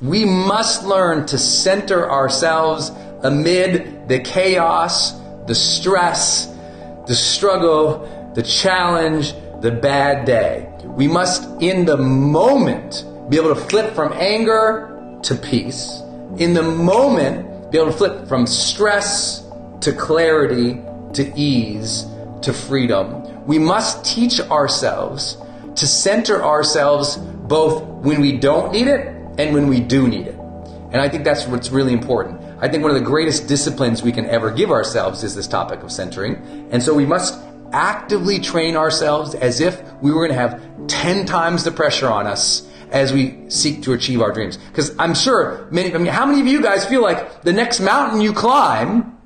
We must learn to center ourselves amid the chaos, the stress, the struggle, the challenge, the bad day. We must, in the moment, be able to flip from anger to peace. In the moment, be able to flip from stress to clarity, to ease, to freedom. We must teach ourselves to center ourselves both when we don't need it and when we do need it. And I think that's what's really important. I think one of the greatest disciplines we can ever give ourselves is this topic of centering. And so we must actively train ourselves as if we were going to have 10 times the pressure on us as we seek to achieve our dreams. Because I'm sure how many of you guys feel like the next mountain you climb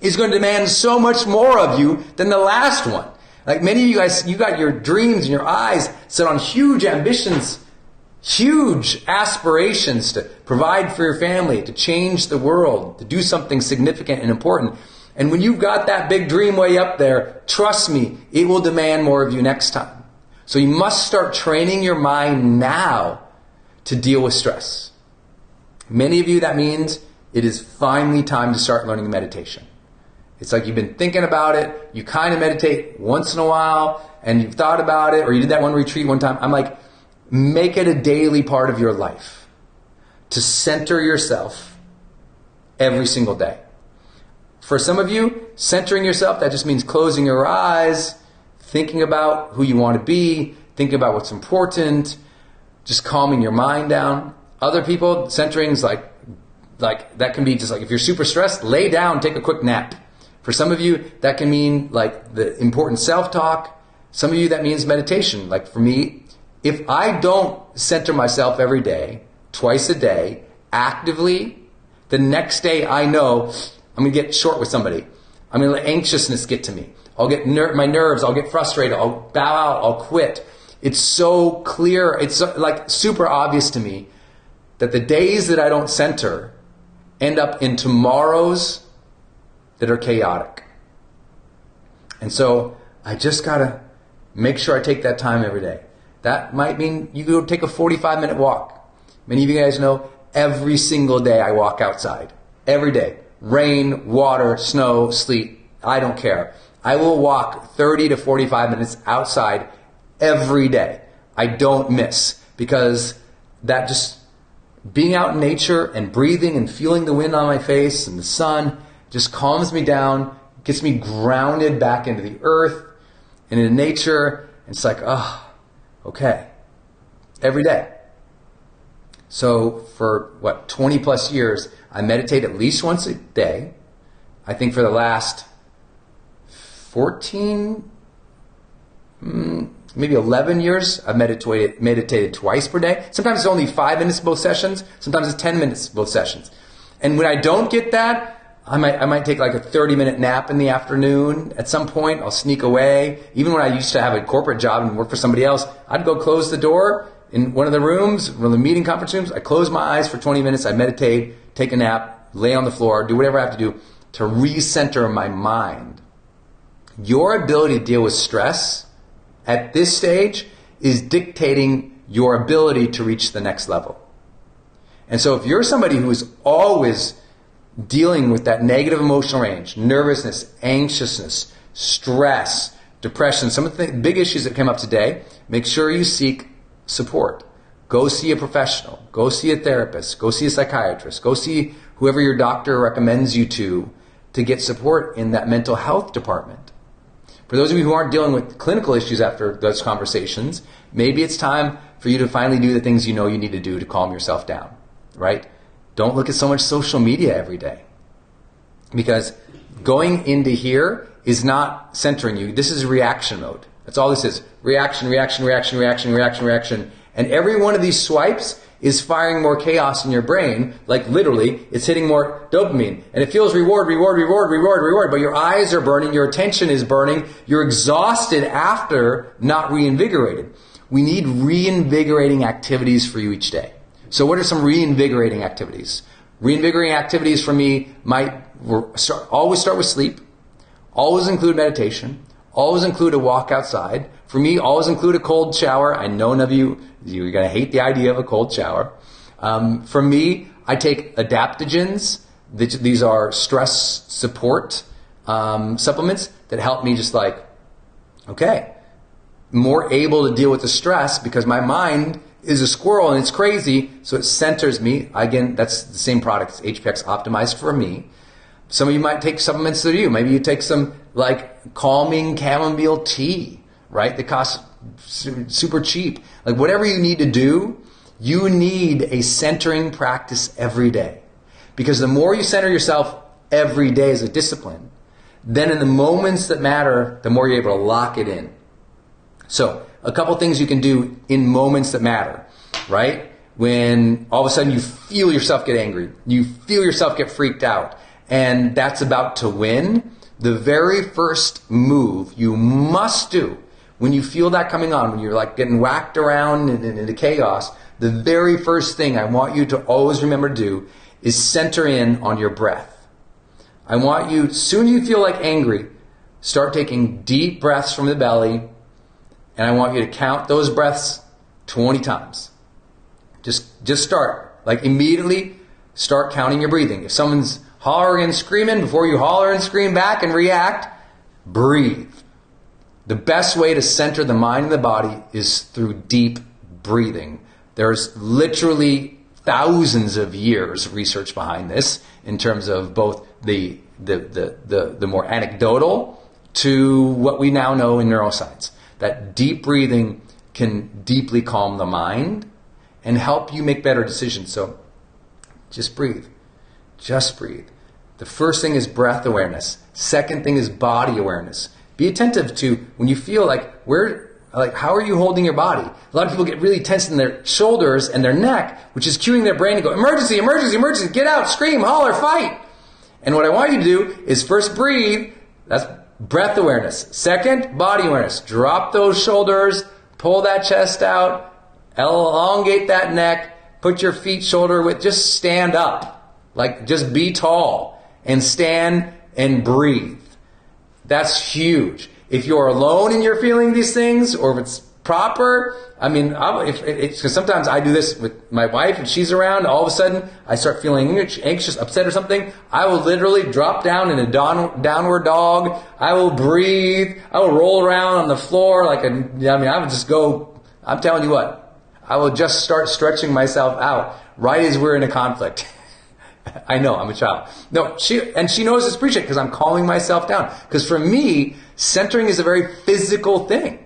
is going to demand so much more of you than the last one? Like many of you guys, you got your dreams and your eyes set on huge ambitions, huge aspirations to provide for your family, to change the world, to do something significant and important. And when you've got that big dream way up there, trust me, it will demand more of you next time. So you must start training your mind now to deal with stress. Many of you, that means it is finally time to start learning meditation. It's like you've been thinking about it, you kind of meditate once in a while, and you've thought about it, or you did that one retreat one time. I'm like, make it a daily part of your life to center yourself every single day. For some of you, centering yourself, that just means closing your eyes, thinking about who you want to be, thinking about what's important, just calming your mind down. Other people, centering is like that can be just like if you're super stressed, lay down, take a quick nap. For some of you, that can mean like the important self-talk. Some of you, that means meditation. Like for me, if I don't center myself every day, twice a day, actively, the next day I know I'm going to get short with somebody. I'm going to let anxiousness get to me. I'll get my nerves. I'll get frustrated. I'll bow out. I'll quit. It's so clear. It's like super obvious to me that the days that I don't center end up in tomorrows that are chaotic. And so I just got to make sure I take that time every day. That might mean you go take a 45-minute walk. Many of you guys know every single day I walk outside. Every day. Rain, water, snow, sleet. I don't care. I will walk 30 to 45 minutes outside every day. I don't miss, because that just being out in nature and breathing and feeling the wind on my face and the sun just calms me down, gets me grounded back into the earth and into nature. It's like, okay, every day. So for 20 plus years, I meditate at least once a day. I think for the last 14, maybe 11 years, I've meditated twice per day. Sometimes it's only 5 minutes both sessions. Sometimes it's 10 minutes both sessions. And when I don't get that, I might take like a 30-minute nap in the afternoon. At some point, I'll sneak away. Even when I used to have a corporate job and work for somebody else, I'd go close the door in one of the rooms, one of the meeting conference rooms. I close my eyes for 20 minutes. I meditate, take a nap, lay on the floor, do whatever I have to do to recenter my mind. Your ability to deal with stress at this stage is dictating your ability to reach the next level. And so if you're somebody who is always dealing with that negative emotional range, nervousness, anxiousness, stress, depression, some of the big issues that came up today, make sure you seek support. Go see a professional. Go see a therapist. Go see a psychiatrist. Go see whoever your doctor recommends you to get support in that mental health department. For those of you who aren't dealing with clinical issues after those conversations, maybe it's time for you to finally do the things you know you need to do to calm yourself down, right? Don't look at so much social media every day, because going into here is not centering you. This is reaction mode. That's all this is. Reaction, reaction, reaction, reaction, reaction, reaction. And every one of these swipes is firing more chaos in your brain. Like literally, it's hitting more dopamine. And it feels reward, reward, reward, reward, reward. But your eyes are burning, your attention is burning. You're exhausted after not reinvigorated. We need reinvigorating activities for you each day. So what are some reinvigorating activities? Reinvigorating activities for me always start with sleep, always include meditation, always include a walk outside. For me, always include a cold shower. I know none of you're going to hate the idea of a cold shower. For me, I take adaptogens. These are stress support supplements that help me just like, okay, more able to deal with the stress because my mind is a squirrel and it's crazy, so it centers me. Again, that's the same product, HPX optimized for me. Some of you might take supplements that you. Maybe you take some like calming chamomile tea, right? That costs super cheap. Like whatever you need to do, you need a centering practice every day. Because the more you center yourself every day as a discipline, then in the moments that matter, the more you're able to lock it in. So a couple things you can do in moments that matter, right? When all of a sudden you feel yourself get angry, you feel yourself get freaked out, and that's about to win, the very first move you must do when you feel that coming on, when you're like getting whacked around into chaos, the very first thing I want you to always remember to do is center in on your breath. I want you, soon you feel like angry, start taking deep breaths from the belly, and I want you to count those breaths 20 times. Just start. Like immediately start counting your breathing. If someone's hollering and screaming, before you holler and scream back and react, breathe. The best way to center the mind and the body is through deep breathing. There's literally thousands of years of research behind this in terms of both the more anecdotal to what we now know in neuroscience. That deep breathing can deeply calm the mind and help you make better decisions. So just breathe. Just breathe. The first thing is breath awareness. Second thing is body awareness. Be attentive to when you feel like how are you holding your body? A lot of people get really tense in their shoulders and their neck, which is cueing their brain to go, emergency, emergency, emergency, get out, scream, holler, fight. And what I want you to do is first breathe. That's breath awareness. Second, body awareness. Drop those shoulders, pull that chest out, elongate that neck, put your feet shoulder width, just stand up. Like just be tall and stand and breathe. That's huge. If you're alone and you're feeling these things, or if it's proper, I mean, because sometimes I do this with my wife and she's around, all of a sudden I start feeling anxious, upset or something, I will literally drop down in a downward dog, I will breathe, I will roll around on the floor I would just go, I'm telling you what, I will just start stretching myself out right as we're in a conflict. I know, I'm a child. No, she knows this appreciate because I'm calming myself down. Because for me, centering is a very physical thing.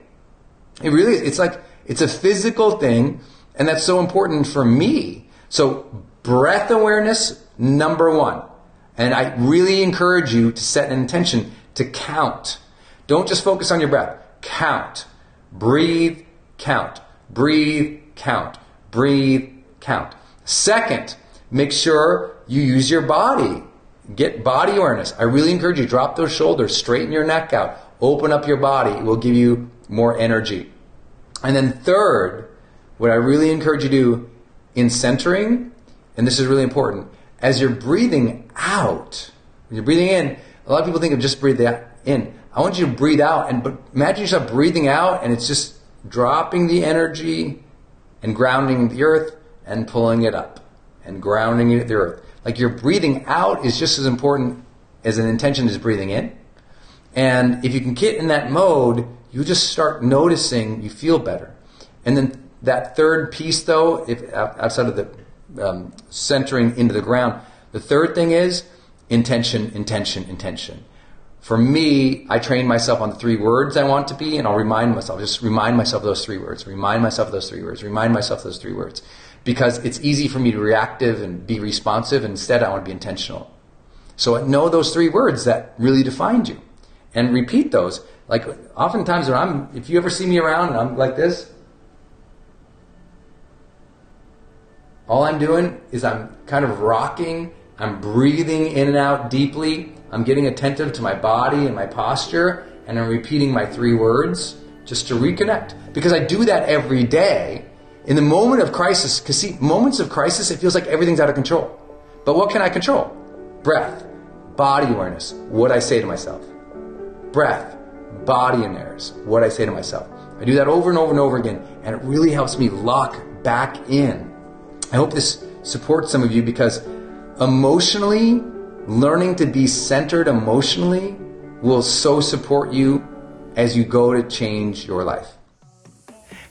It really is. It's a physical thing, and that's so important for me. So breath awareness, number one. And I really encourage you to set an intention to count. Don't just focus on your breath. Count. Breathe, count. Breathe, count. Breathe, count. Second, make sure you use your body. Get body awareness. I really encourage you, drop those shoulders, straighten your neck out, open up your body. It will give you more energy. And then third, what I really encourage you to do in centering, and this is really important, as you're breathing out, when you're breathing in, a lot of people think of just breathing in. I want you to breathe out, but imagine yourself breathing out and it's just dropping the energy and grounding the earth and pulling it up and grounding it to the earth. Like your breathing out is just as important as an intention as breathing in. And if you can get in that mode, you just start noticing you feel better. And then that third piece though, if outside of the centering into the ground, the third thing is intention, intention, intention. For me, I train myself on the 3 words I want to be, and I'll remind myself of those 3 words, remind myself of those 3 words, remind myself of those 3 words. Because it's easy for me to be reactive and be responsive. Instead, I want to be intentional. So know those 3 words that really defined you. And repeat those. Like oftentimes if you ever see me around and I'm like this, all I'm doing is I'm kind of rocking, I'm breathing in and out deeply, I'm getting attentive to my body and my posture, and I'm repeating my 3 words just to reconnect. Because I do that every day. In the moment of crisis, because see, moments of crisis, it feels like everything's out of control. But what can I control? Breath, body awareness, what I say to myself. Breath, body awareness, what I say to myself. I do that over and over and over again, and it really helps me lock back in. I hope this supports some of you, because emotionally, learning to be centered emotionally will so support you as you go to change your life.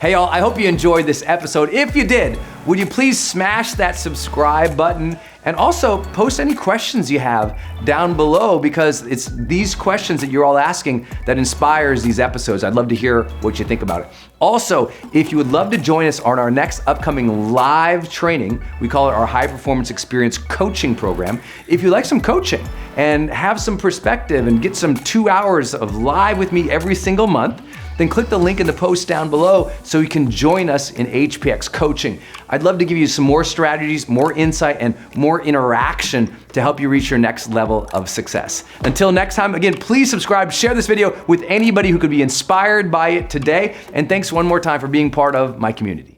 Hey y'all, I hope you enjoyed this episode. If you did, would you please smash that subscribe button and also post any questions you have down below, because it's these questions that you're all asking that inspires these episodes. I'd love to hear what you think about it. Also, if you would love to join us on our next upcoming live training, we call it our High Performance Experience Coaching Program. If you like some coaching and have some perspective and get some 2 hours of live with me every single month, then click the link in the post down below so you can join us in HPX coaching. I'd love to give you some more strategies, more insight, and more interaction to help you reach your next level of success. Until next time, again, please subscribe, share this video with anybody who could be inspired by it today, and thanks one more time for being part of my community.